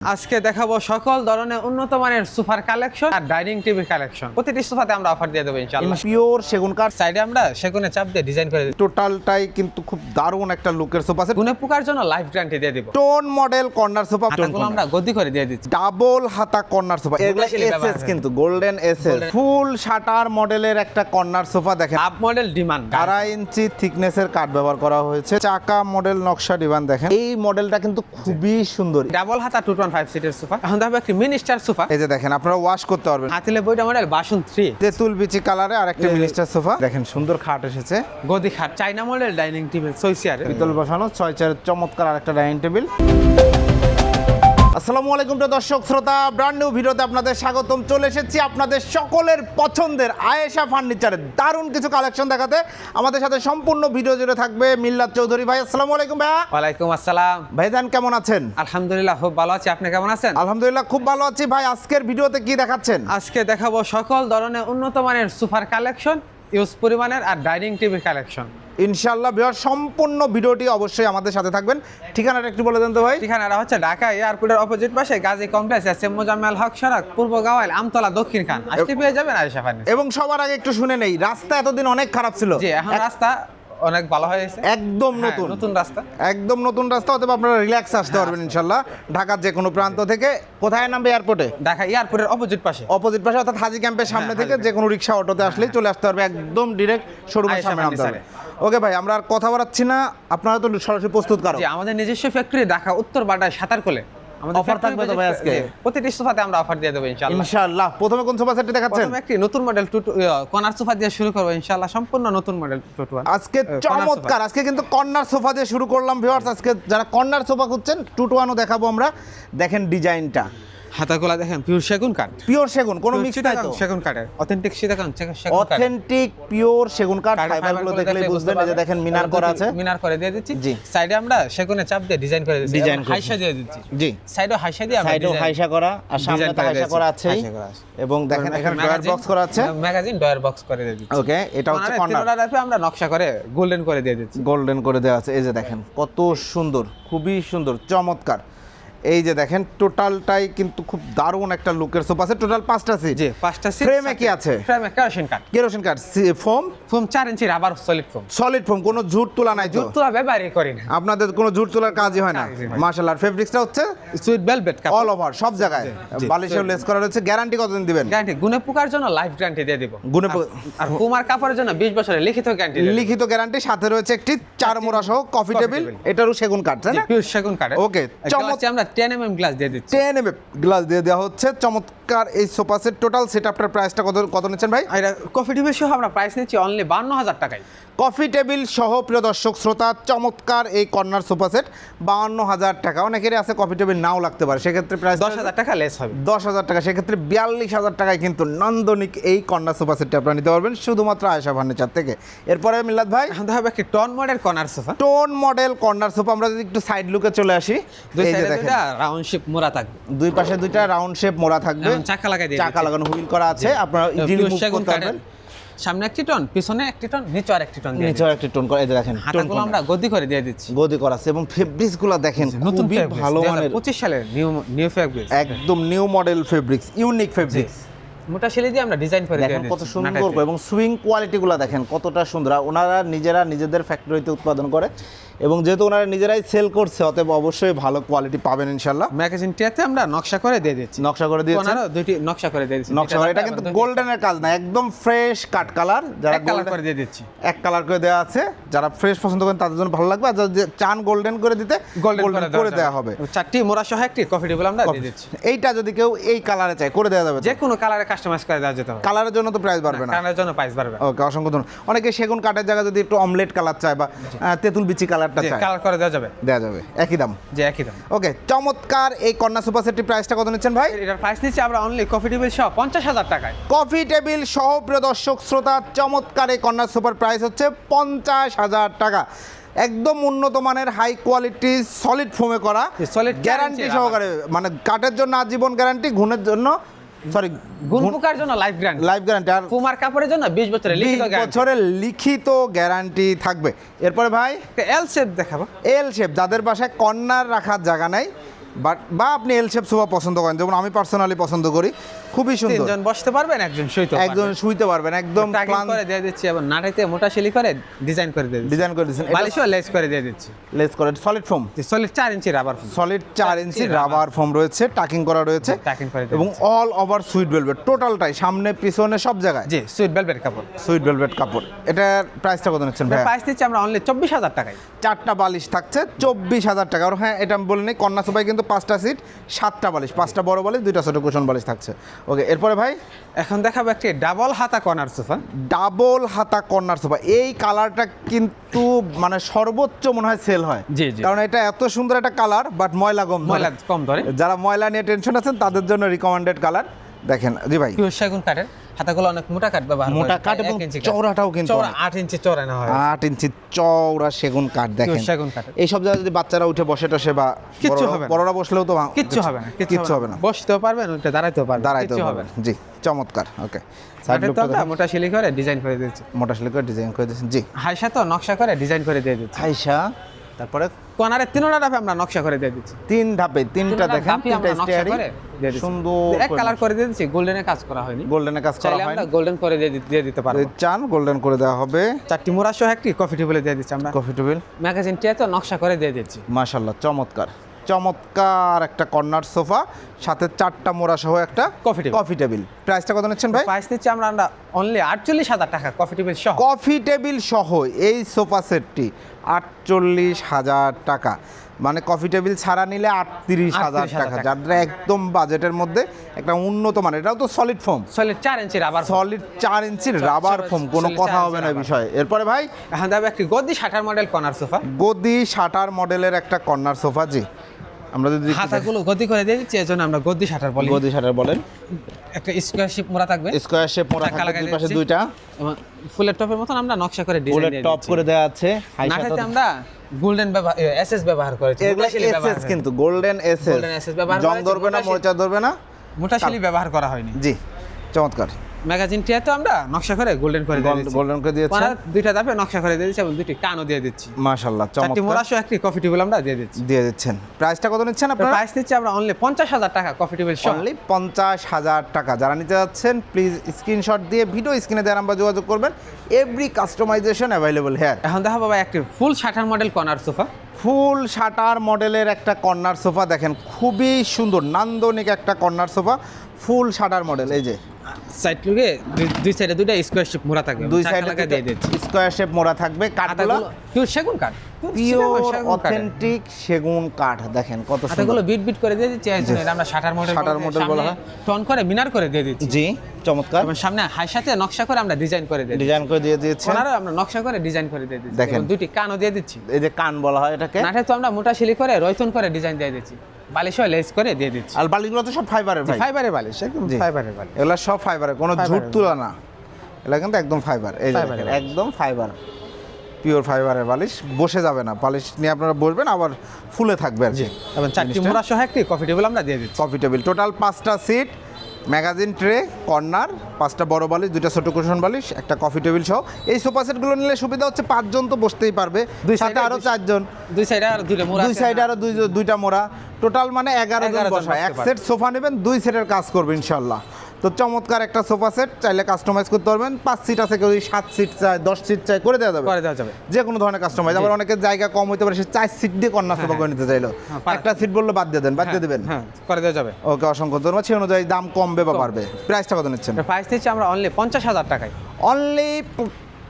আজকে দেখাবো সকল ধরনের উন্নত মানের সোফার কালেকশন আর ডাইনিং টেবিল কালেকশন। প্রতিটি সোফাতে আমরা অফার দিয়ে দেবো ইনশাআল্লাহ। পিওর সেগুন কাঠ, সাইডে আমরা সেগুনে চাপ দিয়ে ডিজাইন করে দিই। টোটালটাই কিন্তু খুব দারুণ একটা লুকের সোফা সেট। গুনে পোকার জন্য লাইফ গ্যারান্টি দিয়ে দিব। টোন মডেল কর্নার সোফা, হাতাগুলো আমরা গদি করে দিয়ে দিচ্ছি। ডাবল হাতা কর্নার সোফা, এগুলো Golden এসএস কিন্তু গোল্ডেন এসএস ফুল শাটার মডেলের একটা কর্নার সোফা। দেখেন আপ মডেল ডিমান্ড 2.5 ইঞ্চি থিকনেসের কাঠ ব্যবহার করা হয়েছে। চাকা মডেল নকশা ডিভান দেখেন, এই মডেলটা কিন্তু খুবই সুন্দর। ডাবল হাতা 215 সিটের সোফা। এখন দেখো একটি মিনিস্টার সোফা। এই যে দেখেন, আপনারা ওয়াশ করতে পারবেন। হাতিলে বইটা মডেল বাসন 3 তেঁতুল বিচি কালারে আর একটা মিনিস্টার সোফা দেখেন, সুন্দর খাট এসেছে। গদি খাট চাইনা মডেল ডাইনিং টেবিল 6 চেয়ারে পিতল বসানো 6 চেয়ারের চমৎকার আরেকটা ডাইনিং টেবিল। আসসালামু আলাইকুম প্রিয় দর্শক শ্রোতা, ব্র্যান্ড নিউ ভিডিওতে আপনাদের স্বাগতম। চলে এসেছি আপনাদের সকলের পছন্দের আয়েশা ফার্নিচারের দারুণ কিছু কালেকশন দেখাতে। আমাদের সাথে সম্পূর্ণ ভিডিও জুড়ে থাকবে মিল্লাত চৌধুরী ভাই। আসসালামু আলাইকুম ভাইয়া। ওয়ালাইকুম আসসালাম ভাইজান, কেমন আছেন? আলহামদুলিল্লাহ খুব ভালো আছি, আপনি কেমন আছেন? আলহামদুলিল্লাহ খুব ভালো আছি ভাই। আজকের ভিডিওতে কি দেখাচ্ছেন? আজকে দেখাবো সকল ধরনের উন্নত মানের সোফার কালেকশন, ইউজ পরিমাণের আর ডাইনিং টেবিল কালেকশন। ইনশাআল্লাহ ভিউয়ার সম্পূর্ণ ভিডিওটি অবশ্যই আমাদের সাথে থাকবেন। ঠিকানাটা একটু বলে দেন তো ভাই। ঠিকানাটা হচ্ছে ঢাকা এয়ারপোর্টের অপোজিট পাশে গাজী কমপ্লেক্স, এসএম মোজাম্মেল হক সড়ক, পূর্ব গাওয়াইল, আমতলা, দক্ষিণ খান। আসতে পেয়ে যাবেন আয়েশা ফার্নিচার। এবং সবার আগে একটু শুনে নেই, রাস্তা এতদিন অনেক খারাপ ছিল, জি এখন রাস্তা অনেক ভালো হয়ে গেছে, একদম হ্যাঁ, নতুন নতুন রাস্তা। একদম নতুন রাস্তা, অতএব আপনারা রিল্যাক্স আসতে পারবেন ইনশাআল্লাহ। ঢাকার যে কোনো প্রান্ত থেকে। কোথায় নামবে? এয়ারপোর্টে ঢাকা এয়ারপোর্টের অপোজিট পাশে, অপোজিট পাশে, অর্থাৎ হাজি ক্যাম্পের সামনে থেকে হাজি যে কোনো রিক্সা অটোতে আসলেই চলে আসতে পারবে, একদম ডিরেক্ট শোরুমের আয়েশা সামনে নামতে হবে। ফার্নিচারে। ওকে ভাই, আমরা আর কথা বাড়াচ্ছি না, আপনারা তো সরাসরি প্রস্তুত করো। জি আমাদের নিজস্ব ফ্যাক্টরি ঢাকা উত্তর বাড্ডায় সাতারকোলে। আমাদের Offer থাকবে তো ভাই আজকে? প্রতিটি সোফাতে আমরা অফার দিয়ে দেবো ইনশাআল্লাহ। ইনশাআল্লাহ। প্রথমে কোন সোফা সেটটি দেখাচ্ছেন? প্রথমে একটি নতুন মডেল কর্নার সোফা দিয়ে শুরু করবো ইনশাআল্লাহ, সম্পূর্ণ নতুন মডেল টুটুয়ান। আজকে চমৎকার, আজকে কিন্তু কর্নার সোফা দিয়ে শুরু করলাম ভিউয়ার্স। আজকে যারা কর্নার সোফা খুঁজছেন, 2-1ও দেখাবো আমরা। দেখেন ডিজাইনটা, হাতাগুলা দেখেন পিওর সেগুন কাঠ, পিওর সেগুন, কোনো মিক্স নাই তো? সেগুন কাঠের অথেন্টিক সেগুন কাঠ, অথেন্টিক পিওর সেগুন কাঠ। ফাইবারগুলো দেখলেই বুঝবেন, এই যে দেখেন মিনার করা আছে, মিনার করে দিয়ে দিচ্ছি। জি। সাইডে আমরা সেগুনে চাপ দিয়ে ডিজাইন করে দিচ্ছি, ডিজাইন করে। হাইসা দিয়ে দিচ্ছি। জি, সাইডে হাইসা দিয়ে আমরা সাইডেও ডিজাইন হাইসা করা আর সামনে ডিজাইন তো করে হাইসা দিয়েছি। করা আছে। হাইসা করা আছে। এবং দেখেন এখানে ড্রয়ার বক্স করা আছে, ম্যাগাজিন ডয়ার বক্স করে দিয়ে দিচ্ছি। ওকে। এটা হচ্ছে কর্নার, আমরা নকশা করে গোল্ডেন করে দিয়ে দিচ্ছি। গোল্ডেন করে দেওয়া আছে। এই যে দেখেন কত সুন্দর, খুবই সুন্দর, চমৎকার। এই যে দেখেন টোটালটাই কিন্তু খুব দারুণ একটা লুকের সোফা সেট। টোটাল 5টা সিট। জি 5টা সিট। ফ্রেমে কি আছে? ফ্রেমে কেরোসিন কাঠ, কেরোসিন কাঠ, foam foam 4 inch rubber solid foam. Solid foam, কোনো ঝুট তোলা নাই তো? জুতো ব্যবহারই করি না, আপনাদের কোনো ঝুট তোলার কাজই হয় না কাজই হয় না। মাশাআল্লাহ। আর ফেব্রিক্সটা হচ্ছে সুইট ভেলভেট কাপড়, অল ওভার সব জায়গায় জি, বালিশেও লেস করা রয়েছে। গ্যারান্টি কতদিন দিবেন? গ্যারান্টি গুনে পোকার জন্য লাইফ গ্যারান্টি দিয়ে দিব। গুনে আর কুমার কাপড়ের জন্য 20 বছরের লিখিত গ্যারান্টি দিয়ে দিব। লিখিত গ্যারান্টি, সাথে রয়েছে একটি 4 মোড়া সহ কফি টেবিল। এটারও সেগুন কাঠ, তাই না? পিওর সেগুন কাঠের। ওকে, চমৎকার আমরা 10 mm গ্লাস দিয়ে দিচ্ছি। 10 mm গ্লাস দিয়ে দেওয়া হচ্ছে। চমৎকার এই সোফা সেট। টোটাল সেটআপটার প্রাইসটা কত নিচ্ছেন ভাই? আর কফি টেবিল সহ আমরা প্রাইস নিচ্ছি অনলি 52,000 টাকায়। কফি টেবিল সহ প্রিয় দর্শক শ্রোতা, চমৎকার এই কর্নার সোফা সেট 52,000 টাকা। অনেকেরই আছে কফি টেবিল নাও লাগতে পারে, সেক্ষেত্রে প্রাইস 10,000 টাকা লেস হবে। 10,000 টাকা, সেক্ষেত্রে 42,000 টাকায় কিন্তু নান্দনিক এই কর্নার সোফা সেটটা আপনারা নিতে পারবেন শুধুমাত্র আয়েশা ফার্নিচার থেকে। এরপরে মিল্লাত ভাই, এখন হবে একটি ton model corner sofa. Tone model corner sofa. আমরা যদি একটু সাইড লুকে চলে আসি, দুই এই যে সাইডে দেখেন দুইটা রাউন্ড শেপ মোড়া থাকবে, দুই পাশে দুইটা রাউন্ড শেপ মোড়া থাকবে, এবং চাকা লাগাই দিয়ে চাকা লাগানো হুইল করা আছে। আপনারা ইজিলি মুভ করতে পারবেন। সামনে একটি টন, পিছনে একটি টন, নিচে আর একটি টন দিয়ে নিচে একটি টোন করা, এই যে দেখেন টোন হাতাগুলো আমরা গদি করে দিয়ে দিচ্ছি। গদি করা আছে। এবং ফেব্রিক্সগুলো দেখেন নতুন খুবই ভালো মানের, 25 সালের নিউ ফেব্রিক, একদম new model fabrics, unique fabrics. মোটা শিলি দিয়ে আমরা ডিজাইন করে দিয়ে দেখেন দিচ্ছি। কত সুন্দর করে, এবং সুইং কোয়ালিটিগুলো দেখেন কতটা সুন্দর। আর ওনারা নিজেরা নিজেদের ফ্যাক্টরিতে উৎপাদন করে, এবং যেহেতু ওনারা নিজেরাই সেল করছে, অতএব অবশ্যই ভালো কোয়ালিটি পাবেন ইনশাআল্লাহ। ম্যাগাজিন টিয়াতে আমরা নকশা করে দিয়ে দিচ্ছি, নকশা করে দিয়েছেন, ওনারা দুইটি নকশা করে দিয়ে দিচ্ছি। নকশা করা। এটা কিন্তু গোল্ডেনের কাজ না, একদম ফ্রেশ কাট কালার। যারা এক কালার golden- করে দিয়ে দিচ্ছি। এক কালার করে দেওয়া আছে। যারা ফ্রেশ পছন্দ করেন তাদের জন্য ভালো লাগবে, আর যারা চান গোল্ডেন করে দিতে গোল্ডেন করে দেওয়া হবে। 4টি মোড়া সহ একটি কফি টেবিল আমরা দিয়ে দিচ্ছি। এইটা যদি কেউ এই কালারে চায় করে দেওয়া যাবে তো? যে কোনো কালারে কাস্টমাইজ করে দেওয়া যেতে হবে, কালারের জন্য তো প্রাইস বাড়বে না? কালারের জন্য প্রাইস বাড়বে। ওকে, অসংখ্য ধন্যবাদ। অনেকে সেগুন কাঠের জায়গায় যদি একটু অমলেট কালার চায় বা তেঁতুল বিচি কালারটা চায়, কালার করে দেওয়া যাবে, দেওয়া যাবে, একই দাম। যে একই দাম। ওকে, চমৎকার এই কর্নার সোফা সেটটির প্রাইসটা কত নিচ্ছেন ভাই? এটার প্রাইস নিচ্ছি আমরা অনলি কফি টেবিল সহ 50,000 টাকায়। কফি টেবিল সহ প্রিয় দর্শক শ্রোতা, চমৎকার এই কর্নার সোফার প্রাইস হচ্ছে 50,000 টাকা। একদম উন্নত মানের হাই কোয়ালিটি সলিড ফোমে করা, solid গ্যারান্টি guarantee সহকারে, মানে কাঠের জন্য আজীবন গ্যারান্টি, ঘুণের জন্য গুণ পোকার জন্য লাইফ গ্যারান্টি, লাইফ গ্যারান্টি, আর কুমার কাপড়ের জন্য 20 বছরের লিখিত 20 গ্যারান্টি। বছরের লিখিত গ্যারান্টি থাকবে। এরপরে ভাই এল শেপ দেখাবো। এল শেপ, যাদের বাসায় কর্নার রাখার জায়গা নাই, বাট বা আপনি এল শেপ সোফা পছন্দ করেন, যেমন আমি পার্সোনালি পছন্দ করি, খুবই সুন্দর। তিনজন বসতে পারবেন, একজন শুইতে পারবেন। একজন শুইতে পারবেন, একদম টাকিং করে দিয়ে দিচ্ছি এবং নাটাইতে মোটা শিলি করে ডিজাইন করে দিয়ে দিচ্ছি। ডিজাইন করে দিচ্ছেন, বালিশও লেস করে দিয়ে দিচ্ছি। লেস করে solid foam, solid 4 inch rubber foam. Solid 4 inch rubber foam রয়েছে, টাকিং করা রয়েছে টাকিং করে দিয়ে এবং অল ওভার সুইট ভেলভেট, টোটালটাই সামনে পিছনে সব জায়গায় জি সুইট ভেলভেট কাপড়। সুইট ভেলভেট কাপড়। এটার প্রাইসটা কত নিচ্ছেন ভাই? প্রাইস দিচ্ছি আমরা অনলি 24,000 টাকায়। 4টা বালিশ থাকছে 24,000 টাকা। আর হ্যাঁ, এটা আমি বলে নিই, কন্যা সোফায় কিন্তু 5টা সিট, 7টা বালিশ, 5টা বড় বালিশ, 2টা ছোট কুশন বালিশ থাকছে। ওকে, এরপরে ভাই এখন দেখাবো একটি ডাবল হাতা কর্নার সোফা। ডাবল হাতা কর্নার সোফা। এই কালারটা কিন্তু মানে সর্বোচ্চ মনে হয় সেল হয়, জি, জি। কারণ এটা এত সুন্দর একটা কালার, বাট ময়লা কম ধরে। ময়লা কম ধরে। যারা ময়লা নিয়ে টেনশন আছেন তাদের জন্য রিকমেন্ডেড কালার। দেখেন জি ভাই, পিওর সেগুন কাঠের, হাতাগুলো অনেক মোটা কাঠ ব্যবহার মোটা কাঠ এবং চওড়াটাও কিন্তু চওড়া 8 ইঞ্চি চওড়া না হয়। 8 ইঞ্চি চওড়া সেগুন কাঠ। দেখেন পিওর সেগুন কাঠের। এই সব জায়গায় যদি বাচ্চারা উঠে বসে টসে বা কিচ্ছু হবে না। বড়রা বসলেও তো কিচ্ছু হবে না, কিচ্ছু হবে না, বসতেও পারবেন, উঠে দাঁড়াইতেও পারবেন, দাঁড়াইতেও কিচ্ছু হবে জি, চমৎকার। ওকে, সাইড কাঠের তো লুকটা আমরা মোটা শিলি করে ডিজাইন করে দিয়েছি। মোটা শিলি করে ডিজাইন করে দিয়েছেন জি। হাইসা তো নকশা করে ডিজাইন করে দিয়ে দিচ্ছি। আয়শা, তারপরে কোনারে তিনটা ধাপে আমরা নকশা করে দিয়ে দিচ্ছি। 3 ধাপে 3টা দেখেন, ধাপে 3টা আমরা নকশা স্টেয়ারিং করে দিয়ে দিচ্ছি। সুন্দর এক কালার করে দিয়ে দিচ্ছি, গোল্ডেনে কাজ করা হয়নি। গোল্ডেনে কাজ করা চাইলে হয়, আমরা গোল্ডেন করে দিয়ে দিতে পারবো। যদি চান গোল্ডেন করে দেওয়া হবে। 4টি মোড়া সহ একটি কফি টেবিলে দিয়ে দিচ্ছি আমরা। কফি টেবিল ম্যাগাজিনটিতে তো নকশা করে দিয়ে দিচ্ছি। মাশাআল্লাহ, চমৎকার চমৎকার একটা কর্নার সোফা, সাথে 4টা মোড়া সহ একটা কফি টেবিল। Coffee table. প্রাইসটা কত নিচ্ছেন ভাই? প্রাইস দিচ্ছি আমরা অনলি 48,000 টাকা কফি টেবিল সহ। কফি টেবিল সহ এই সোফা সেটটি 48,000 টাকা, মানে কফি টেবিল ছাড়া নিলে 38,000 টাকা, যাদের একদম বাজেটের মধ্যে একটা উন্নত মানের। এটাও তো solid foam, solid 4 inch rubber, solid 4 ইঞ্চির রাবার ফোম, কোনো solid কথা 4 হবে না এই ইঞ্চি বিষয়ে। এরপরে ভাই এখন যাবে একটি গদি 60 মডেল কর্নার সোফা। গদি 60 মডেলের একটা কর্নার সোফা জি। আমরা যদি হাতাগুলো গদি করে দিয়ে দিচ্ছি, এজন্য আমরা গদি 60 বলি। গদি 60 বলেন, একটা স্কয়ার শেপ মোড়া থাকবে, স্কয়ার শেপ মোড়া চাকা থাকবে, লাগাই দুই পাশে দিচ্ছি। দুইটা এবং ফুলের টপের মতন আমরা নকশা করে ডিজাইন বুলেট দিয়ে টপ দিচ্ছি। করে দেওয়া আছে। নাটাইতে আমরা গোল্ডেন এসএস ব্যবহার করেছি। এগুলো এসএস কিন্তু গোল্ডেন এসএস, Golden SS ব্যবহার জং করেছি, ধরবে না, মোটা মোচা ধরবে না, মোটা শিলি ব্যবহার করা হয়নি। জি চমৎকার। ম্যাগাজিনটিতে তো আমরা নকশা করে গোল্ডেন করে দিয়ে দিচ্ছি। গোল্ডেন করে দিয়েছে, কোনার দুইটা ধাপে নকশা করে দিয়ে দিচ্ছি এবং দুটি কানও দিয়ে দিচ্ছি। মাশাআল্লাহ 4টি মোড়া চমৎকার সহ একটি কফি টেবিল আমরা দিয়ে দিচ্ছি। দিয়ে দিচ্ছেন। প্রাইসটা কত নিচ্ছেন আপনারা? প্রাইস দিচ্ছি আমরা অনলি 50,000 টাকা কফি টেবিল সহ। অনলি 50,000 টাকা। যারা নিতে যাচ্ছেন প্লিজ স্ক্রিনশট দিয়ে ভিডিও স্ক্রিনে দেওয়ার নাম্বার যোগাযোগ করবেন। Every customization available here. এখন দেখা বাবা একটি full 60 model corner sofa. Full 60 মডেলের একটা কর্নার সোফা, দেখেন খুবই সুন্দর নান্দনিক একটা কর্নার সোফা, ফুল 60 মডেল। এই যে সাইড লুকে দুই সাইডে দুইটা স্কয়ার শেপ মোড়া থাকবে, দুই চাকা সাইডে লাগা দিয়ে দিচ্ছি। স্কয়ার শেপ মোড়া থাকবে, কাঠগুলো পিওর সেগুন কাঠ, পিওর অথেন্টিক সেগুন কাঠ। দেখেন কত সুন্দর, হাতাগুলো বিট বিট করে দিয়ে দিচ্ছি। এজন্য এটা আমরা 60 মডেল 60 মডেল বলা হয়। টন করে মিনার করে দিয়ে দিচ্ছি। জি চমৎকার। এবং সামনে হাই সাথে নকশা করে আমরা ডিজাইন করে দিয়ে দিচ্ছি। ডিজাইন করে দিয়ে দিয়েছেন, কোনারও আমরা নকশা করে ডিজাইন করে দিয়ে দিচ্ছি। দেখেন। এবং দুটি কানও দিয়ে দিচ্ছি। এই যে কান বলা হয় এটাকে। নাটে তো আমরা মোটা শিলি করে রয়তন করে ডিজাইন দিয়ে দিচ্ছি, বালিশও লেস করে দিয়ে দিচ্ছি। আর বালিগুলো তো সব ফাইবারের ভাই, ফাইবারের বালিশ, একদম জি। ফাইবারের বালিশ। এগুলো সব ফাইবারের, কোনো ঝুট ফাইবারের। তুলা না, এগুলো কিন্তু একদম ফাইবার। এই যে ফাইবারের দেখেন, একদম ফাইবার, পিওর ফাইবারের বালিশ। বসে যাবে না, বালিশ নিয়ে আপনারা বসবেন আবার ফুলে থাকবে আর কি। এবং 4টি মোড়া সহ একটি কফি টেবিল আমরা দিয়ে দিচ্ছি। কফি টেবিল, টোটাল 5টা সিট, ম্যাগাজিন ট্রে, কর্নার, 5টা বড় বালিশ, 2টা ছোট কুশন বালিশ, একটা কফি টেবিল সহ। এই সোফা সেটগুলো নিলে সুবিধা হচ্ছে 5 জন তো বসতেই পারবে, দুই সাথে সাইডে আরো 4 জন, দুই সাইডে আর দুইটা মোড়া দুই আছে। সাইডে আরো দুইটা মোড়া, টোটাল মানে 11 জন 11 জন বসা। বসতে এক পারবে। সেট সোফা নেবেন, 2 সেটের কাজ করবে ইনশাল্লাহ। তো চমৎকার একটা সোফা সেট, চাইলে কাস্টমাইজ করতে পারবেন। 5 সিট আছে, কেউ 7 সিট চায়, 10 সিট চায়, করে দেওয়া যাবে, করে দেওয়া যাবে। যে কোনো ধরনের কাস্টমাইজ। আবার অনেকের জায়গা কম হইতে পারে, সে 4 সিট দিয়ে কর্নার সোফা করে নিতে চাইলো, পারে। একটা সিট বললো বাদ দিয়ে দেন, বাদ দিয়ে দেবেন। হ্যাঁ, করে দেওয়া যাবে। ওকে, অসংখ্য ধন্যবাদ। সেই অনুযায়ী দাম কমবে বা বাড়বে। প্রাইসটা কত নিচ্ছেন? প্রাইস দিচ্ছি আমরা অনলি 50,000 টাকায়। অনলি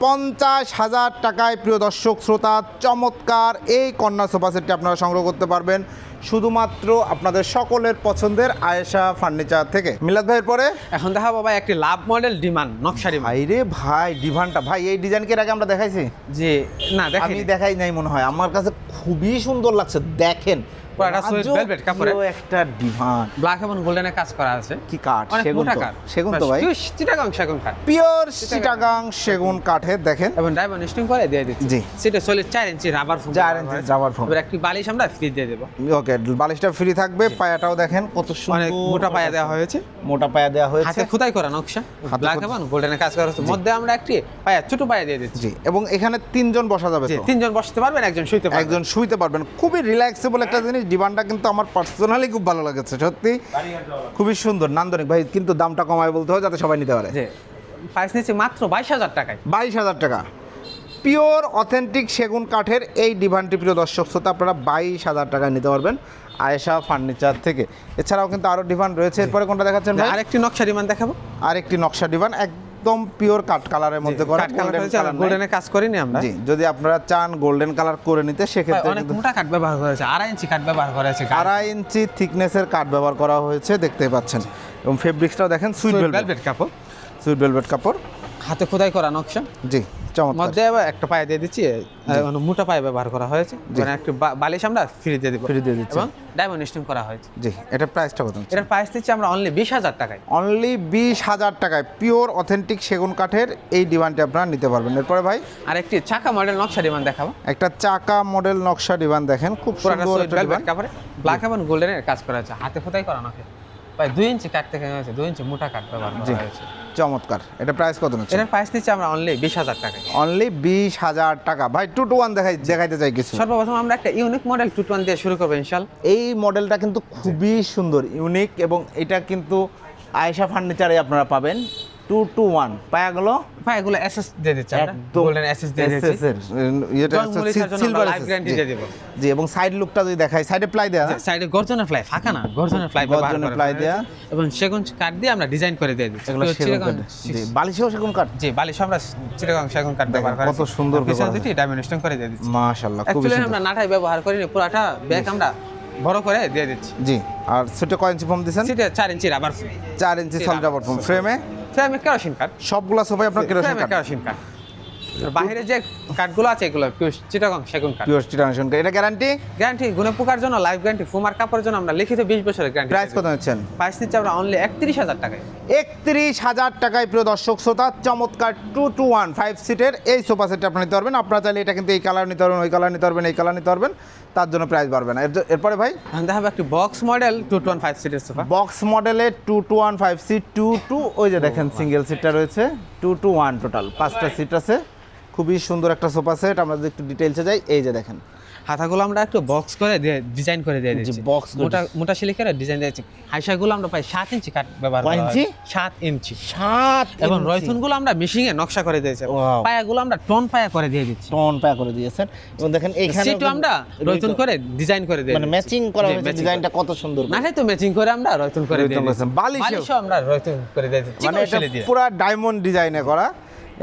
50,000 টাকায় প্রিয় দর্শক শ্রোতা, চমৎকার এই কর্নার সোফা সেটটি আপনারা সংগ্রহ করতে পারবেন শুধুমাত্র আপনাদের সকলের পছন্দের আয়েশা ফার্নিচার থেকে। মিলাদ ভাইয়ের পরে এখন দেখা বাবা একটি লাভ মডেল ডিমান্ড নকশা ডিমান্ড। ভাই রে ভাই, ডিভানটা ভাই, এই ডিজাইনকে এর আগে আমরা দেখাইছি? জি না, আমি দেখেন দেখাই নাই মনে হয়, আমার কাছে খুবই সুন্দর লাগছে। দেখেন পুরোটা সুইট ভেলভেট কাপড়ে একটা ডিভান, ব্ল্যাক এবং গোল্ডেনে কাজ করা আছে। কি কাঠ? অনেক সেগুন মোটা তো, কাঠ, সেগুন তো ভাই, চিটাগাং সেগুন কাঠ পিওর চিটাগাং সেগুন কাঠের। দেখেন এবং ডায়মন্ড স্টিং করে দিয়ে দিচ্ছি। জি। সেটা solid 4 inch rubber foam. 4 inch rubber foam. এবার একটি বালিশ আমরা ফ্রি দিয়ে দেব। ওকে, বালিশটা ফ্রি থাকবে। পায়াটাও দেখেন কত সুন্দর, অনেক মোটা পায়া দেওয়া হয়েছে, মোটা পায়া দেওয়া হয়েছে হাতে খোদাই করা নকশা, হাতে ব্ল্যাক খোদাই। এবং গোল্ডেনে কাজ করা আছে। মধ্যে আমরা একটি পায়া ছোট পায়া দিয়ে দিচ্ছি। জি। এবং এখানে 3 জন বসা যাবে জি, তো, 3 জন বসতে পারবেন, একজন শুইতে পারবেন। একজন শুইতে পারবেন। খুবই রিল্যাক্সেবল একটা জিনিস, ডিভানটা কিন্তু আমার পার্সোনালি খুব ভালো লেগেছে, সত্যি খুবই সুন্দর নান্দনিক ভাই, কিন্তু দামটা কমায় বলতে হয় যাতে সবাই নিতে পারে। যে প্রাইস নিচ্ছি মাত্র 22,000 টাকায়। 22,000 টাকা পিওর অথেন্টিক সেগুন কাঠের এই ডিভানটি প্রিয় দর্শক শ্রোতা আপনারা 22,000 টাকায় নিতে পারবেন আয়েশা ফার্নিচার থেকে। এছাড়াও কিন্তু আরও ডিভান রয়েছে, এরপরে কোনটা দেখাচ্ছেন ভাই? আরেকটি নকশা ডিমান্ড দেখাবো। আরেকটি নকশা ডিভান একদম পিওর কাঠ কালারের মধ্যে করা, কাট কালার হয়েছে, গোল্ডেনের কাজ করিনি আমরা। জি, যদি আপনারা চান গোল্ডেন কালার করে নিতে সেক্ষেত্রে অনেক কিন্তু মোটা কাঠ ব্যবহার করেছে, 2.5 ইঞ্চি কাঠ ব্যবহার করেছে, 2.5 ইঞ্চি থিকনেসের কাঠ ব্যবহার করা হয়েছে, দেখতে পাচ্ছেন। এবং ফেব্রিক্সটাও দেখেন সুইট ভেলভেট কাপড়, সুইট ভেলভেট কাপড়, হাতে খোদাই করা নকশা। জি চমৎকার। মধ্যে আবার একটা পায়ে দিয়ে দিচ্ছি, মোটা পায়ে ব্যবহার করা হয়েছে, মানে একটু বালিশ আমরা ফ্রি দিয়ে দিব, ফ্রি দিয়ে দিচ্ছি এবং ডায়মন্ড স্টোন করা হয়েছে। জি, এটা প্রাইসটা কত? এটার প্রাইস দিচ্ছি আমরা অনলি 20,000 টাকায়। অনলি 20,000 টাকায় পিওর অথেন্টিক সেগুন কাঠের এই ডিভানটি আপনারা নিতে পারবেন। এরপরে ভাই আর একটি চাকা মডেল নকশা ডিমান্ড দেখাবো। একটা চাকা মডেল নকশা ডিভান দেখেন, খুব পুরাটা সুন্দর সুইট একটা ভেলভেট ডিভান। কাপড়ে ব্ল্যাক এবং গোল্ডেনের কাজ করা আছে, হাতে খোদাই করা নকশা। ভাই 2 ইঞ্চি কাঠ থেকে হয়েছে, 2 ইঞ্চি মোটা কাঠ ব্যবহার জি করা হয়েছে। চমৎকার। এটা প্রাইস কত নিচ্ছে? এটার প্রাইস দিচ্ছি আমরা অনলি 20,000 টাকায়। অনলি 20,000 টাকা। ভাই 2 to 1 দেখাইতে চাই কিছু। সর্বপ্রথম আমরা একটা ইউনিক মডেল 2-1 দিয়ে শুরু করবো ইনশাআল্লাহ। এই মডেলটা কিন্তু খুবই সুন্দর, ইউনিক, এবং এটা কিন্তু আয়েশা ফার্নিচারে আপনারা পাবেন। 2 to 1 পায়াগুলো ভাই এগুলো এসএস দিয়ে দিচ্ছি আমরা, একদম গোল্ডেন এসএস দিয়ে দিচ্ছি। SS এর এটা সিলভার লাইফ গ্যারান্টি দিয়ে দেব। জি, এবং সাইড লুকটা যদি দেখাই, সাইডে প্লাই দেয়া, সাইডে গর্জনের ফ্লাই, ফাঁকা না, গর্জনের ফ্লাই ব্যবহার গর্জনের করা প্লাই হয়েছে। দেয়া। এবং সেগুন কাঠ দিয়ে আমরা ডিজাইন করে দিয়ে দিচ্ছি। এগুলো সেগুন কাঠ। জি, বালিশেও সেগুন কাঠ। জি, বালিশ আমরা চিটাগাং সেগুন কাঠ ব্যবহার করেছি। কত সুন্দর পিছনে ব্যবহার। দুটি ডায়মন্ড স্টোন করে দিয়ে দিচ্ছি। মাশাআল্লাহ, খুবই অ্যাকচুয়ালি সুন্দর। আমরা নাটাই ব্যবহার করিনি, পুরাটা ব্যাক আমরা বড় করে দিয়ে দিচ্ছি। জি, আর সেটা কয় ইঞ্চি ফোম দিয়েছেন? সেটা 4 ইঞ্চি রাবার, 4 ইঞ্চি সলিড রাবার ফোম। ফ্রেমে ফ্রেমে কেরোসিন কাঠ, সবগুলা সোফায় আপনার কেরোসিন কাঠ। কেরোসিন কাঠ। বাইরে যে কাঠগুলো আছে এগুলো পিওর চিটাগাং সেগুন কাঠ। পিওর চিটাগাং কাঠ। এটা গ্যারান্টি? গ্যারান্টি গুণে পোকার জন্য লাইফ গ্যারান্টি, ফুমার কাপড়ের জন্য আমরা লিখিত 20 বছরের গ্যারান্টি। প্রাইস কত নিচ্ছেন? প্রাইস নিচ্ছি আমরা অনলি 31,000 টাকায়। 31,000 টাকায় প্রিয় দর্শক শ্রোতা চমৎকার 2 to 1 5 সিটের এই সোফা সেটটা আপনি নিতে পারবেন। আপনারা চাইলে এটা কিন্তু এই কালার নিতে পারবেন, ওই কালার নিতে পারবেন, এই কালার নিতে পারবেন, তার জন্য প্রাইস বাড়বে না। এরপরে ভাই দেখাবো একটি বক্স মডেল 2-1 5 সিটের সোফা। বক্স মডেলে 2 to 1 5 সিট, 2 to ওই যে দেখেন সিঙ্গেল সিটটা রয়েছে, 2 to 1 টোটাল 5টা সিট আছে। খুবই সুন্দর একটা সোফা সেট। আমরা যদি একটু ডিটেইলসে যাই, এই যে দেখেন হাতাগুলো আমরা একটু বক্স করে দিয়ে ডিজাইন করে দিয়ে দিচ্ছি। বক্স মোটা সিলিকের ডিজাইন দিয়েছি। হাইসাগুলো আমরা প্রায় 7 ইঞ্চি কাঠ ব্যবহার করা ইঞ্চি? 7 ইঞ্চি। 7 এবং রয়থুনগুলো আমরা মেশিংয়ে নকশা করে দিয়েছি। Wow. পায়াগুলো আমরা টন পায়া করে দিয়ে দিচ্ছি। টন পায়া করে দিয়েছেন, এবং দেখেন এইখানে সিটও আমরা রয়থুন করে ডিজাইন করে দিয়ে মানে দিচ্ছি। ম্যাচিং করা জি, হয়েছে, matching ডিজাইনটা কত সুন্দর। না তো ম্যাচিং করে আমরা রয়থুন করে দিয়ে রয়থুন দিচ্ছি। করেছেন। বালিশও আমরা রয়থুন করে দিয়ে দিচ্ছি। মানে এটা পুরো ডায়মন্ড ডিজাইনে করা,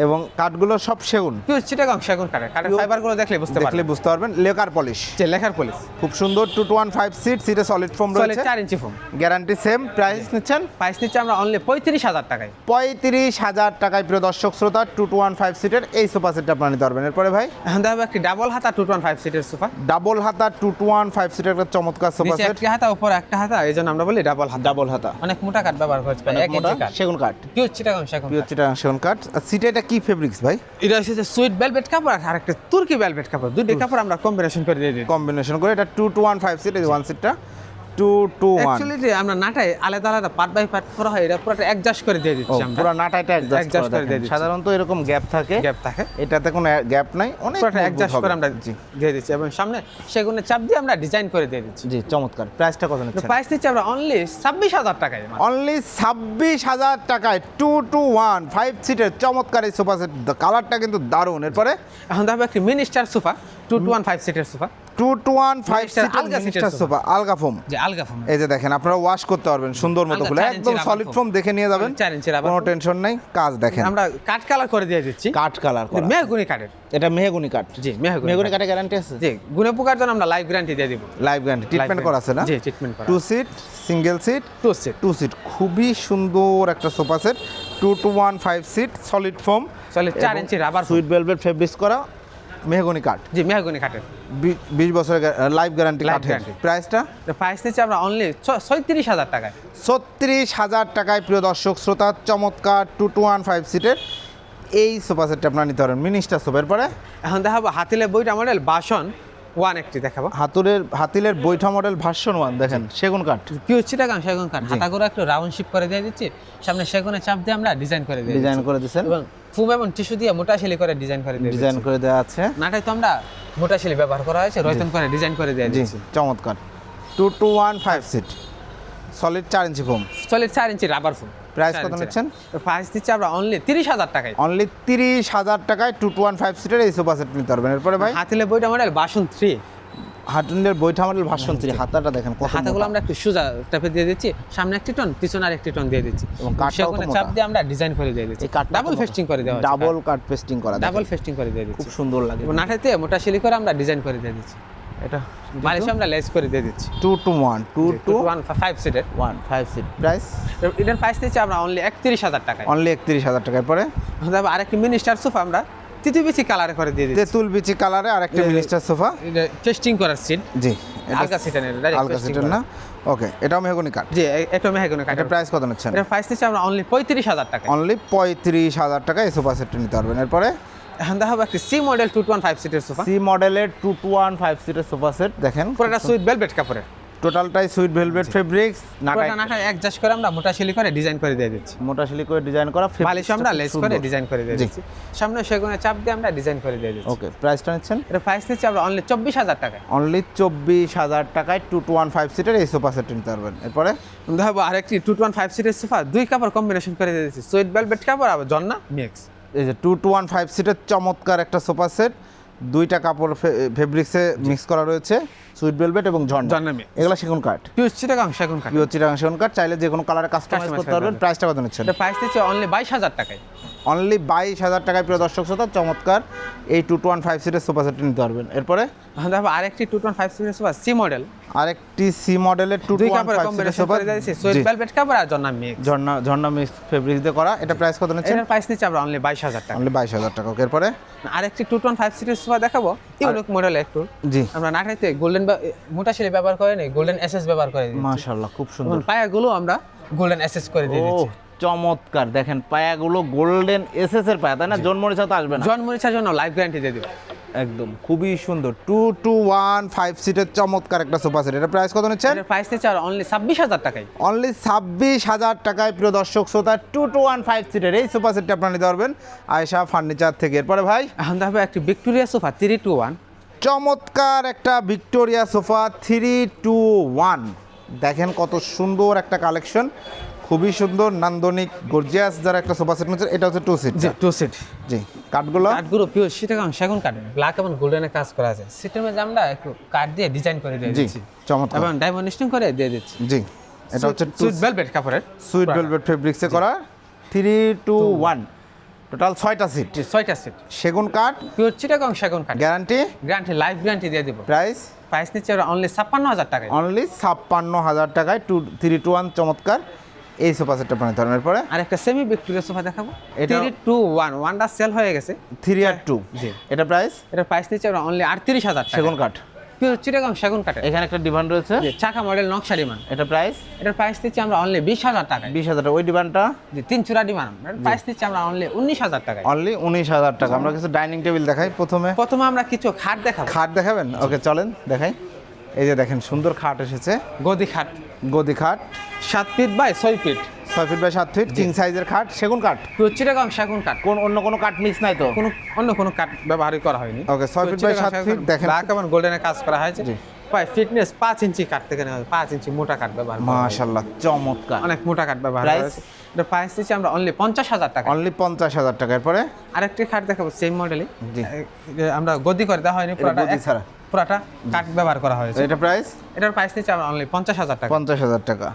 এবং কাঠগুলো সব সেগুন, পিওর চিটাগাং সেগুন কাঠের। কাঠের ফাইবারগুলো দেখলে বুঝতে দেখলে পারবেন, বুঝতে পারবেন। লেকার পলিশ, যে লেখার পলিশ খুব সুন্দর। 2 to 1 5 সিট, সিটে সলিড ফোম রয়েছে, 4 ইঞ্চি ফোম। Guarantee same. প্রাইস নিচ্ছেন? প্রাইস নিচ্ছি আমরা অনলি 35,000 টাকায়। 35,000 টাকায় প্রিয় দর্শক শ্রোতা 2 to 1 5 সিটের এই সোফা সেটটা আপনারা নিতে পারবেন। এরপরে ভাই এখন দেখাবো একটি ডাবল হাতা 2-1 5 সিটের সোফা। ডাবল হাতা 2 to 1 5 সিটের একটা চমৎকার সোফা নিচে সেট। একটা হাতা, উপরে একটা হাতা, এই জন্য আমরা বলি ডাবল হাতা। ডাবল হাতা, অনেক মোটা কাঠ ব্যবহার করছে, প্রায় 1 ইঞ্চি কাঠ, সেগুন কাঠ, পিওর চিটাগাং সেগুন পিওর কাঠ। চিটাগাং সেগুন কাঠ। আর সিটে এটা কি ফেব্রিক্স ভাই? এটা হচ্ছে সুইট ভেলভেট কাপড় আর একটা তুর্কি ভেলভেট কাপড়, দুটি কাপড় আমরা কম্বিনেশন করে দিয়ে দিই। কম্বিনেশন করে এটা 2 to 1 5 সিট, এই 1 সিটটা 2 to 1। অ্যাকচুয়ালি আমরা নাটাই আলাদা আলাদা পার্ট বাই পার্ট করা হয়, এটা পুরোটা অ্যাডজাস্ট করে দিয়ে দিচ্ছি আমরা। পুরো নাটাইটা অ্যাডজাস্ট adjust করে করে দিয়ে দিচ্ছি। দিচ্ছি। সাধারণত এরকম গ্যাপ থাকে, গ্যাপ থাকে, এটাতে কোনো গ্যাপ নাই, অনেক পুরোটা মজবুত অ্যাডজাস্ট হবে। করে আমরা দিয়ে দিচ্ছি, এবং সামনে সেগুনের চাপ দিয়ে আমরা ডিজাইন করে দিয়ে দিচ্ছি। জি চমৎকার। প্রাইসটা কত নিচ্ছেন? প্রাইস দিচ্ছি আমরা অনলি 26,000 টাকায়। অনলি 26,000 টাকায় 2 to 1 5 সিটের চমৎকার এই সোফা সেট। কালারটা কিন্তু দারুণ। এরপরে এখন দেখাবো একটি মিনি স্টার সোফা 2-1 5 সিটের সোফা। 2 to 1 5 Minister সিটের আলগা মিনিস্টার seater সোফা, আলগা ফোম। যে আলগা ফোম, এই যে দেখেন, আপনারা ওয়াশ করতে পারবেন সুন্দর মতো আলগা খুলে, 4 একদম ইঞ্চির সলিড rubber ফোম দেখে নিয়ে যাবেন, 4 ইঞ্চির rubber কোনো foam। টেনশন নাই। কাজ দেখেন, আমরা কাঠ কালার করে দিয়ে দিচ্ছি, কাঠ কালার করা, মেহগুনি কাঠের। এটা মেহগুনি কাঠ। জি, মেহগুনি মেহগুনি কাঠে গ্যারান্টি আছে? জি, গুণে পোকার জন্য আমরা লাইফ গ্যারান্টি দিয়ে দিব। লাইভ গ্যারান্টি, ট্রিটমেন্ট করা আছে না? জি, ট্রিটমেন্ট করা। 2 seat, single seat, 2 seat, 2 seat, খুবই সুন্দর একটা sofa set. 2 to 1 5 seat, solid foam, চলে 4 inch rubber sweet velvet fabrics করা, মেহগনি কাঠ, জি, মেহগুনি কাঠের। 20 বছরের লাইফ গ্যারান্টি Life কাঠের। guarantee। প্রাইসটা? প্রাইস দিচ্ছি আমরা অনলি 36,000 টাকায়। 36,000 টাকায় প্রিয় দর্শক শ্রোতা চমৎকার 2 to 1 5 সিটের এই সোফা সেটটা আপনারা নিতে পারেন। মিনিস্টার সোফার পরে এখন দেখাবো হাতিলে বইটা মডেল বাসন 180 দেখাবো। হাতিলের বৈঠা মডেল ভার্সন 1 দেখেন, সেগুন কাঠ, পিওর চিটাগাং সেগুন কাঠ। হাতা করে একটু রাউন্ড শেপ করে দিয়ে দিচ্ছি, সামনে সেগুনের চাপ দিয়ে আমরা ডিজাইন করে দিয়ে ডিজাইন দিচ্ছি। করে দিয়েছেন, এবং ফুম এবং টিস্যু দিয়ে মোটা শিলি করে ডিজাইন করে দিয়ে ডিজাইন দিচ্ছি। করে দেওয়া আছে। নাটাই তো আমরা মোটা শিলি ব্যবহার করা হয়েছে, রয়তন করে ডিজাইন করে দিয়ে জি দিচ্ছি। চমৎকার। 221 5 সিট সলিড 4 ইঞ্চি foam. Solid 4 inch rubber foam. Price কত নিচ্ছেন? প্রাইস দিচ্ছি আমরা অনলি 30,000 টাকায়। অনলি 30,000 টাকায় 221 5 সিটের এই সোফা সেট নিতে পারবেন। এরপরে ভাই হাতিলে বইটা মডেল ভার্সন 3। হাটুনের বইটা মডেল ভার্সন 3, হাতাটা দেখেন কত হাতাগুলো আমরা একটু সোজা টাইপে দিয়ে দিচ্ছি, সামনে একটি টন পিছনে আরেকটি টন দিয়ে দিচ্ছি এবং কাঠটাও সেখানে তো চাপ মোটা। দিয়ে আমরা ডিজাইন করে দিয়ে দিচ্ছি। এই কাঠটা ডাবল ফেস্টিং করে দেওয়া হয়েছে। ডাবল কাট পেস্টিং করা, ডাবল দেখেন ফেস্টিং করে দিয়ে দিচ্ছি। খুব সুন্দর লাগে। এবং নাটাতে মোটা শিলি করে আমরা ডিজাইন করে দিয়ে দিচ্ছি। এটা মালিশে আমরা লেস করে দিয়ে দিচ্ছি। 221 5 সিটের 5 সিট প্রাইস এটার প্রাইস দিচ্ছি আমরা অনলি 31,000 টাকায়। অনলি 31,000 টাকা। এরপরে তারপর আরেকটি মিনি স্টার সোফা আমরা তিতুই বিচি কালারে করে দিয়ে দিচ্ছি। তেঁতুল বিচি কালারে আরেকটা মিনিস্টার সোফা। এটা টেস্টিং করার সিট। জি আলগা সিটের আলগা সিটের না, ওকে এটাও মেহগনি কাঠ। জি একটা মেহগনি কাঠ। এটা প্রাইস কত নিচ্ছেন? এটার প্রাইস দিচ্ছি আমরা অনলি 35,000 টাকা। অনলি 35,000 টাকা এই সোফা সেটটা নিতে পারবেন। এরপরে এখন দেখাবো একটি সি মডেল 215 সিটের সোফা। সি মডেলের 215 সিটের সোফা সেট দেখেন, পুরোটা সুইট ভেলভেট কাপড়ের, টোটালটাই সুইট ভেলভেট ফেব্রিক্স, পুরোটা নাটা অ্যাডজাস্ট করে আমরা মোটা শিলি করে ডিজাইন করে দিয়ে দিচ্ছি। মোটা শিলি করে ডিজাইন করা, বালিশ আমরা লেস করে ডিজাইন করে দিয়ে জি। দিচ্ছি। সামনে সেগুনে চাপ দিয়ে আমরা ডিজাইন করে দিয়ে দিচ্ছি। ওকে প্রাইসটা নিচ্ছেন? এর প্রাইস দিচ্ছি আমরা অনলি 24,000 টাকায়। অনলি 24,000 টাকায় 215 সিটের এই সোফা সেট নিতে পারবেন। এরপরে দেখাবো আরেকটি 215 সিটের সোফা, দুই কাপড় কম্বিনেশন করে দিয়ে দিচ্ছি, সুইট ভেলভেট কাপড় আর জন্না মিক্স। এই যে 215 সিটের চমৎকার একটা সোফা সেট, দুইটা কাপড় ফেব্রিক্সে মিক্স করা রয়েছে, সুইট ভেলভেট এবং ঝর্ণা mix। এগুলো সেগুন কাঠ, পিওর চিটাগাং সেগুন কাঠ। পিওর চিটাগাং সেগুন কাঠ, চাইলে যে কোনো কালারে কাস্টমাইজ Customize করতে করতে পারবেন। পারবেন। প্রাইসটা কত নিচ্ছেন? এর প্রাইস দিচ্ছি অনলি 22,000 টাকায়। অনলি 22,000 টাকায় প্রিয় দর্শক শ্রোতা চমৎকার এই 215 সিটের সোফা সেট নিতে পারবেন। এরপরে এখন দেখাবো আরেকটি 215 সিটের সোফা সি মডেল, আরেকটি সি মডেলের দুই কাপড় 215 সিটের কম্বিনেশন সোফা, করে দিয়ে দিচ্ছি, সুইট ভেলভেট কাপড় আর জন্না মিক্স। ঝর্ণা মিক্স ফেব্রিক্স দিয়ে করা। এটা প্রাইস কত নিচ্ছেন? এর প্রাইস দিচ্ছি আমরা অনলি 22,000 টাকা। অনলি 22,000 টাকা। ওকে এরপরে আরেকটি 215 সিটের সোফা দেখাবো, ইউনিক মডেল একটু। জি আমরা নাটাইতে গোল্ডেন মোটা শিলি ব্যবহার করে নেই, গোল্ডেন এসএস ব্যবহার করে দিচ্ছি। মাশাআল্লাহ খুব সুন্দর। এবং পায়াগুলো আমরা গোল্ডেন এসএস করে দিয়ে ও দিচ্ছি। চমৎকার, দেখেন পায়াগুলো গোল্ডেন এসএস এর পায়া, তাই না? জন্মরিচা তো আসবে না জন মরিচার জন্য লাইফ গ্যারান্টি দিয়ে দিব। একদম খুবই সুন্দর 215 সিটের চমৎকার একটা সোফা সেট। এটা প্রাইস কত নিচ্ছেন? এর প্রাইস দিচ্ছি আর অনলি 26,000 টাকায়। অনলি 26,000 টাকায় প্রিয় দর্শক শ্রোতা 215 সিটের এই সোফা সেটটা আপনারা নিতে পারবেন আয়েশা ফার্নিচার থেকে। এরপরে ভাই এখন দেখো একটি ভিক্টোরিয়া সোফা 321, চমৎকার একটা ভিক্টোরিয়া সোফা 321, দেখেন কত সুন্দর একটা কালেকশন, খুবই সুন্দর নান্দনিক গর্জিয়াস যারা একটা সোফা সেট নিচ্ছে। এটা হচ্ছে 2 সিট। জি 2 সিট। জি কাঠগুলো কাঠগুলো পিওর চিটাগাং সেগুন কাঠ, ব্ল্যাক এবং গোল্ডেনের কাজ করা আছে। সিটের মধ্যে আমরা একটু কাঠ দিয়ে ডিজাইন করে দিয়ে জি দিচ্ছি চমৎকার। এবং ডায়মন্ড স্টিং করে দিয়ে দিচ্ছি। জি এটা হচ্ছে সুইট ভেলভেট কাপড়ের, সুইট ভেলভেট ফেব্রিক্সে করা 321, টোটাল 6টা সিট, 6টা সিট, সেগুন কাঠ, পিওর চিটাগাং সেগুন কাঠ, গ্যারান্টি, গ্যারান্টি লাইফ গ্যারান্টি দিয়ে দিব। প্রাইস প্রাইস নিচ্ছে অনলি 56,000 টাকায়। অনলি 56,000 টাকায় 321 চমৎকার এই সোফা সেটটা আপনারা নিতে পারবেন। এরপরে আর একটা সেমি ভিক্টোরিয়া সোফা দেখাবো, এটা- 321, ওয়ানটা সেল হয়ে গেছে। 3 আর 2, জি। এটা প্রাইস এটার প্রাইস নিচ্ছে অনলি 38,000 টাকা। সেগুন কাঠ, পিওর চিটাগাং সেগুন কাঠের, এখানে একটা ডিমান্ড রয়েছে, যে চাকা মডেল নকশা ডিমান্ড। এটা প্রাইস এটার প্রাইস দিচ্ছি আমরা অনলি 20,000 টাকায়। 20,000 টাকা। ওই ডিমান্ডটা যে 3 চূড়া ডিমান্ড, এটার প্রাইস দিচ্ছি আমরা অনলি 19,000 টাকায়। অনলি 19,000 টাকা। আমরা কিছু ডাইনিং টেবিল দেখাই প্রথমে। প্রথমে আমরা কিছু খাট দেখাবো, খাট দেখাবেন? ওকে চলেন দেখাই। এই যে দেখেন সুন্দর খাট এসেছে, গদি খাট গদি খাট 7 feet by 6 feet, 6 feet by 7 feet, king সাইজের খাট, সেগুন কাঠ, পিওর চিটাগাং সেগুন কাঠ। অন্য কোনো কাঠ মিক্স নাই তো? অন্য কোনো কাঠ ব্যবহারই করা হয়নি। ওকে 6 ফিট বাই 7 ফিট দেখেন, ব্ল্যাক এবং গোল্ডেনের কাজ করা হয়েছে। জি। প্রায় ফিটনেস 5 ইঞ্চি কাঠ থেকে নেওয়া হয়েছে, 5 ইঞ্চি মোটা কাঠ ব্যবহার করা হয়েছে। মাশাআল্লাহ চমৎকার। অনেক মোটা কাঠ ব্যবহার করা Price? হয়েছে। এটার প্রাইস দিচ্ছি আমরা অনলি 50,000 টাকা। অনলি 50,000 টাকা। এরপরে আরেকটি খাট দেখাবো সেম মডেলই, জি। আমরা গদি করে দেওয়া হয়নি, পুরাটা গদি ছাড়া। পুরাটা কাঠ ব্যবহার করা হয়েছে। এটা প্রাইস এটার প্রাইস দিচ্ছি আমরা অনলি 50,000 টাকা। 50,000 টাকা।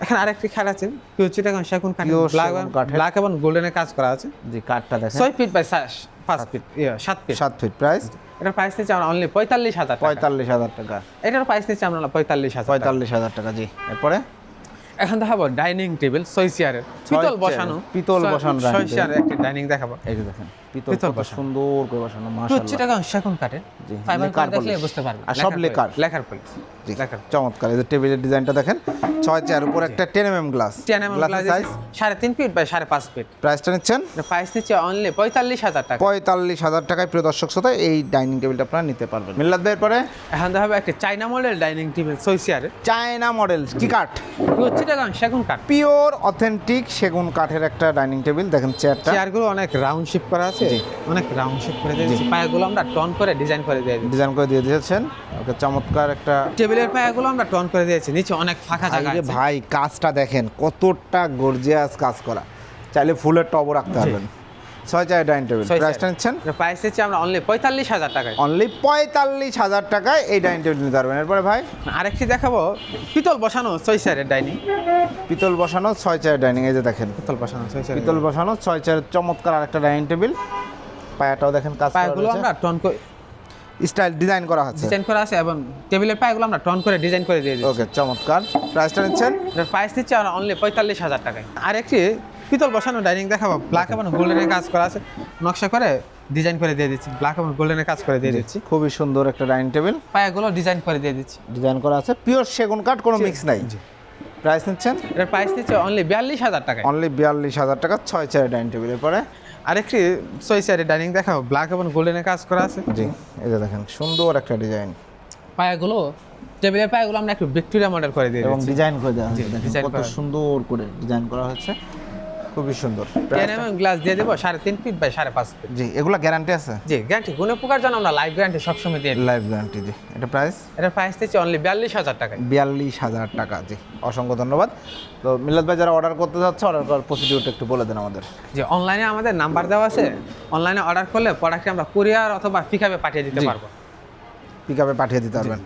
এখানে আরেকটি খাট আছে পিওর চিটাগাং সেগুন কাঠ, Pure সেগুন কাঠের। ব্ল্যাক এবং গোল্ডেনের কাজ করা আছে। জি কাঠটা দেখেন 6 feet by 5 feet, 7 feet. 7 feet, price এটার প্রাইস দিচ্ছি আমরা অনলি 45,000 টাকা। 45,000 টাকা। এটার প্রাইস দিচ্ছি আমরা 45,000 টাকা। 45,000 টাকা। জি এরপরে এখন দেখাবো ডাইনিং টেবিল 6 চেয়ারের, পিতল বসানো, পিতল বসানো 6 dining চেয়ারের একটি ডাইনিং দেখাবো। এই যে দেখেন পিতল পিতল কত বসানো। সুন্দর করে বসানো, পিওর মাশাআল্লাহ। চিটাগাং সেগুন কাঠের, জি, ফাইবার লেকার দেখলে polish। বুঝতে পারবেন। আর সব লেকার। লেখার পলিশ। জি লেখার চমৎকার। এই যে টেবিলের ডিজাইনটা দেখেন, 6 চেয়ার উপর একটা 10 mm গ্লাস, 10 mm গ্লাসের সাইজ। 3.5 feet by 5.5 feet. প্রাইসটা নিচ্ছেন প্রাইস দিচ্ছে অনলি 45,000 টাকা। 45,000 টাকায় প্রিয় দর্শক শ্রোতা এই ডাইনিং টেবিলটা আপনারা নিতে পারবেন। মিল্লাত ভাইয়ের পরে এখন দেখাবো একটা চাইনা মডেল ডাইনিং টেবিল 6 চেয়ারের, চায়না মডেল, কি কাঠ? পিওর চিটাগাং সেগুন কাঠ। পিওর অথেন্টিক সেগুন কাঠের একটা ডাইনিং টেবিল, দেখেন চেয়ারটা চেয়ারগুলো অনেক রাউন্ড শেপ করা আছে, অনেক রাউন্ড শেপ করে দিয়েছি। পায়াগুলো আমরা টন করে ডিজাইন করে দিয়ে দিয়েছি। ডিজাইন করে দিয়ে দিয়েছেন। ওকে, চমৎকার একটা। টেবিলের পায়াগুলো আমরা টন করে দিয়েছি, নিচে অনেক ফাঁকা জায়গা আরে আছে। ভাই কাজটা দেখেন কতটা গর্জিয়াস কাজ করা, চাইলে ফুলের টবও রাখতে পারবেন। 6 চেয়ার ডাইনিং টেবিল, প্রাইসটা নিচ্ছেন? প্রাইস হচ্ছে আমরা অনলি 45,000 টাকায়। অনলি 45,000 টাকায় এই ডাইনিং টেবিল নিতে পারবেন। এরপরে ভাই আরেকটি দেখাবো, পিতল বসানো 6 চেয়ারের ডাইনিং। পিতল বসানো 6 চেয়ার ডাইনিং, এই যে দেখেন পিতল বসানো 6 চেয়ার। পিতল বসানো 6 চেয়ার চমৎকার আরেকটা ডাইনিং টেবিল। পায়াটাও দেখেন কাজ করা পায়াগুলো রয়েছে, আমরা টন করে স্টাইল ডিজাইন করা আছে। ডিজাইন করা আছে এবং টেবিলের পায়াগুলো আমরা টন করে ডিজাইন করে দিয়ে দিয়েছি। ওকে, চমৎকার। প্রাইসটা নিচ্ছেন? এর প্রাইস দিচ্ছি আমরা অনলি 45,000 টাকায়। আরেকটি পিতল বসানো ডাইনিং দেখাবো, ব্ল্যাক এবং গোল্ডেনের কাজ করা আছে, নকশা করে ডিজাইন করে দিয়ে দিচ্ছি। ব্ল্যাক এবং গোল্ডেনের কাজ করে দিয়ে দিচ্ছি। খুবই সুন্দর একটা ডাইনিং টেবিল, পায়াগুলো ডিজাইন করে দিয়ে দিচ্ছি। ডিজাইন করা আছে, পিওর সেগুন কাঠ, কোনো মিক্স নাই। জি। প্রাইস নিচ্ছেন? এর প্রাইস দিচ্ছে অনলি 42,000 টাকায়। অনলি 42,000 টাকা 6 চেয়ার ডাইনিং টেবিল। এরপরে আরেকটি 6 চেয়ারের ডাইনিং দেখাবো, ব্ল্যাক এবং গোল্ডেনের কাজ করা আছে। জি, এই যে দেখেন সুন্দর একটা ডিজাইন পায়াগুলো, টেবিলের পায়াগুলো আমরা একটু ভিক্টোরিয়া মডেল করে দিয়ে এবং দিচ্ছি। ডিজাইন করে দেওয়া হয়েছে, দেখেন ডিজাইন কত করা। সুন্দর করে ডিজাইন করা হয়েছে, খুবই সুন্দর। 10 mm গ্লাস দিয়ে দেবো 3.5 ফিট বাই 5.5 ফিট। জি, এগুলা গ্যারান্টি আছে? জি, গ্যারান্টি গুণে পোকার জন্য আমরা লাইভ গ্যারান্টি সবসময় দিয়ে দিই। Live guarantee. জি, এটা প্রাইস? এটার প্রাইস দিচ্ছে অনলি 42,000 টাকায়। 42,000 টাকা। জি, অসংখ্য ধন্যবাদ। তো মিলাদ ভাই যারা অর্ডার করতে যাচ্ছে, অর্ডার করার প্রসিডিউরটা একটু বলে দেন আমাদের। যে অনলাইনে আমাদের নাম্বার দেওয়া আছে, অনলাইনে অর্ডার করলে প্রোডাক্টটি আমরা কুরিয়ার অথবা পিকআপে পাঠিয়ে দিতে জি। পারবো। পিকআপে পাঠিয়ে দিতে পারবেন।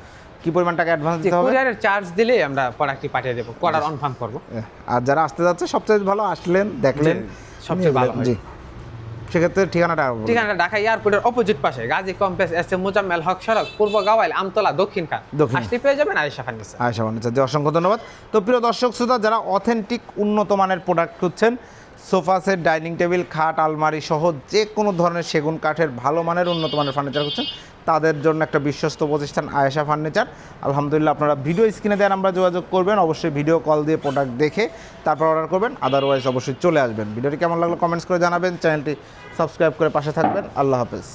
কি পরিমাণ টাকা অ্যাডভান্স যে দিতে হবে? কুরিয়ারের চার্জ দিলেই আমরা প্রোডাক্টটি পাঠিয়ে দেবো, অর্ডার কনফার্ম করবো। আর যারা আসতে যাচ্ছে সবচেয়ে ভালো আসলেন, দেখলেন, সবচেয়ে ভালো হয়। জি, সেক্ষেত্রে ঠিকানাটা বলুন। ঠিকানা ঢাকা এয়ারপোর্টের অপোজিট পাশে, Gazi complex, S M Mozammel Haque সড়ক, পূর্ব গাওয়াইল, আমতলা, দক্ষিণ খান। আসলে পেয়ে যাবেন আয়েশা ফার্নিচার। আয়েশা ফার্নিচার। জি, অসংখ্য ধন্যবাদ। তো প্রিয় দর্শক শ্রোতা, যারা অথেন্টিক উন্নত মানের প্রোডাক্ট খুঁজছেন, সোফা সেট, ডাইনিং টেবিল, খাট, আলমারি সহ যে কোনো ধরনের সেগুন কাঠের ভালো মানের উন্নত মানের ফার্নিচার খুঁজছেন, তাদের জন্য একটা বিশ্বস্ত প্রতিষ্ঠান আয়েশা ফার্নিচার। আলহামদুলিল্লাহ, আপনারা ভিডিও স্ক্রিনে দেওয়ার আমরা যোগাযোগ করবেন, অবশ্যই ভিডিও কল দিয়ে প্রোডাক্ট দেখে তারপর অর্ডার করবেন, আদারওয়াইজ অবশ্যই চলে আসবেন। ভিডিওটি কেমন লাগলো কমেন্টস করে জানাবেন, চ্যানেলটি সাবস্ক্রাইব করে পাশে থাকবেন। আল্লাহ হাফেজ।